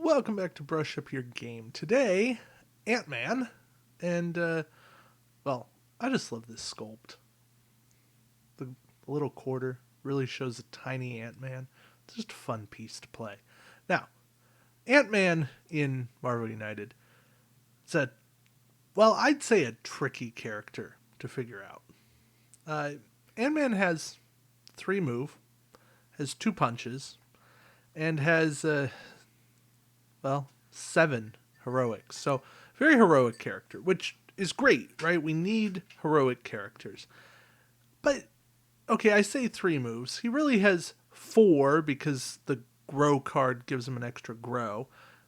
Welcome back to Brush Up Your Game. Today, Ant-Man, and, well, I just love this sculpt. The little quarter really shows a tiny Ant-Man. It's just a fun piece to play. Now, Ant-Man in Marvel United is I'd say a tricky character to figure out. Uh, Ant-Man has 3 move, has 2 punches, and has, 7 heroics. So, very heroic character, which is great, right? We need heroic characters. But, okay, I say 3 moves. He really has 4 because the grow card gives him an extra grow.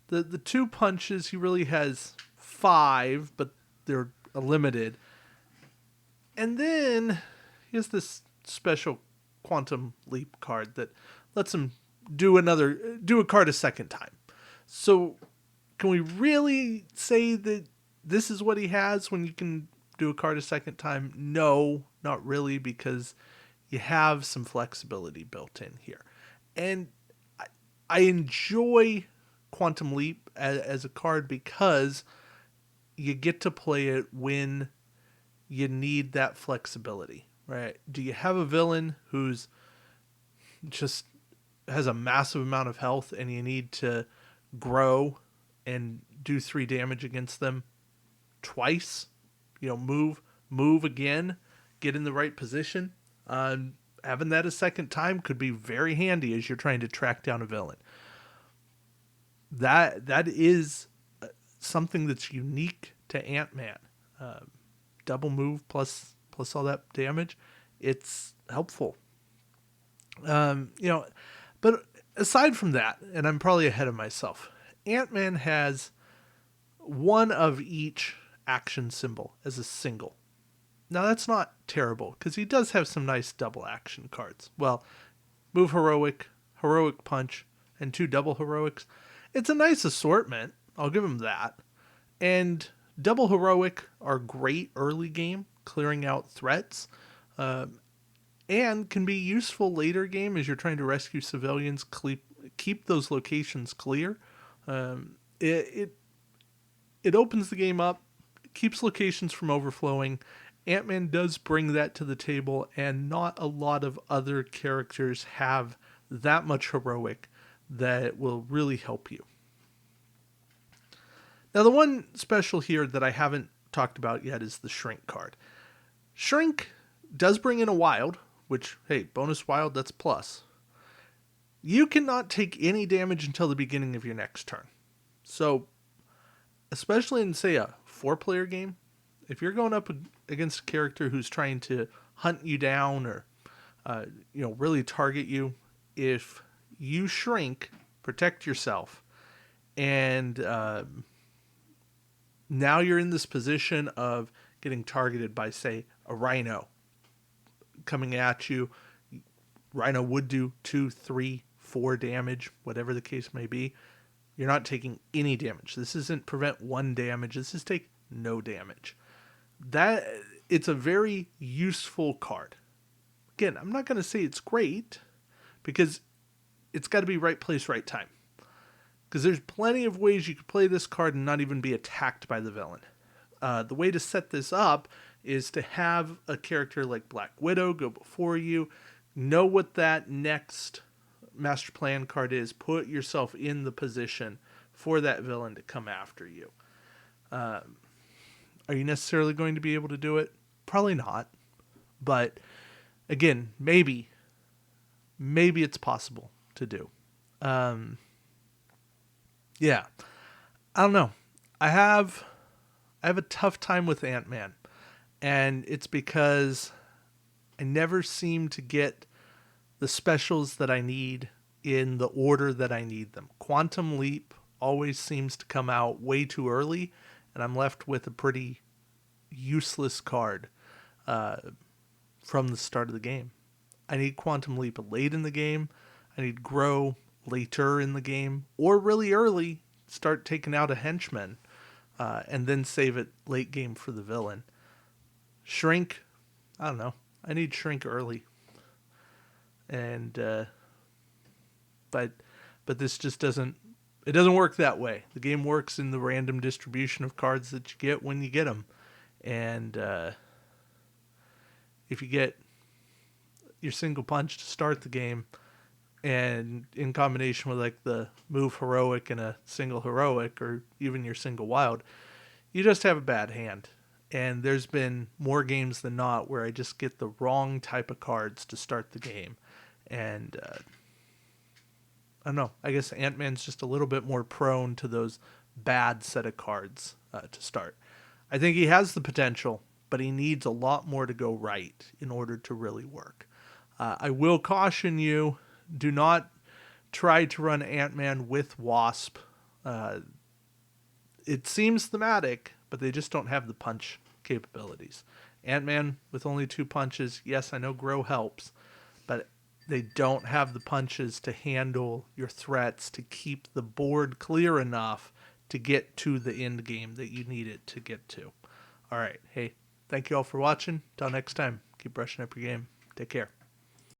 The 2 punches, he really has 5, but they're a limited. And then he has this special quantum leap card that lets him do a card a second time. So can we really say that this is what he has when you can do a card a second time? No, not really, because you have some flexibility built in here. And I enjoy Quantum Leap as a card because you get to play it when you need that flexibility, right? Do you have a villain who's just has a massive amount of health and you need to grow and do 3 damage against them twice? Move again, get in the right position. Having that a second time could be very handy as you're trying to track down a villain. That is something that's unique to Ant-Man. Double move plus all that damage, it's helpful. But aside from that, and I'm probably ahead of myself, Ant-Man has one of each action symbol as a single. Now that's not terrible because he does have some nice double action cards. Well, move heroic, heroic punch, and 2 double heroics. It's a nice assortment. I'll give him that. And double heroic are great early game, clearing out threats, and can be useful later game as you're trying to rescue civilians. Keep those locations clear. It opens the game up, keeps locations from overflowing. Ant-Man does bring that to the table, and not a lot of other characters have that much heroic that will really help you. Now, the one special here that I haven't talked about yet is the Shrink card. Shrink does bring in a wild, which, hey, bonus wild, that's plus. You cannot take any damage until the beginning of your next turn. So, especially in, say, a 4-player game, if you're going up against a character who's trying to hunt you down or, really target you, if you shrink, protect yourself, and now you're in this position of getting targeted by, say, a rhino coming at you. Rhino would do 2, 3, 4 damage, whatever the case may be. You're not taking any damage. This isn't prevent 1 damage. This is take no damage. It's a very useful card. Again, I'm not going to say it's great because it's got to be right place, right time. Because there's plenty of ways you could play this card and not even be attacked by the villain. The way to set this up is to have a character like Black Widow go before you, know what that next master plan card is, put yourself in the position for that villain to come after you. Are you necessarily going to be able to do it? Probably not. But again, maybe it's possible to do. Yeah. I don't know. I have a tough time with Ant-Man. And it's because I never seem to get the specials that I need in the order that I need them. Quantum Leap always seems to come out way too early, and I'm left with a pretty useless card from the start of the game. I need Quantum Leap late in the game. I need Grow later in the game, or really early, start taking out a henchman, and then save it late game for the villain. Shrink, I don't know. I need Shrink early. And but this just doesn't It doesn't work that way. The game works in the random distribution of cards that you get when you get them. And if you get your single punch to start the game, and in combination with like the move heroic and a single heroic, or even your single wild, you just have a bad hand. And there's been more games than not where I just get the wrong type of cards to start the game. And I don't know. I guess Ant-Man's just a little bit more prone to those bad set of cards to start. I think he has the potential, but he needs a lot more to go right in order to really work. I will caution you, do not try to run Ant-Man with Wasp. It seems thematic, but they just don't have the punch capabilities. Ant-Man with only 2 punches, yes, I know Grow helps, but they don't have the punches to handle your threats, to keep the board clear enough to get to the end game that you need it to get to. All right. Hey, thank you all for watching. Till next time, keep brushing up your game. Take care.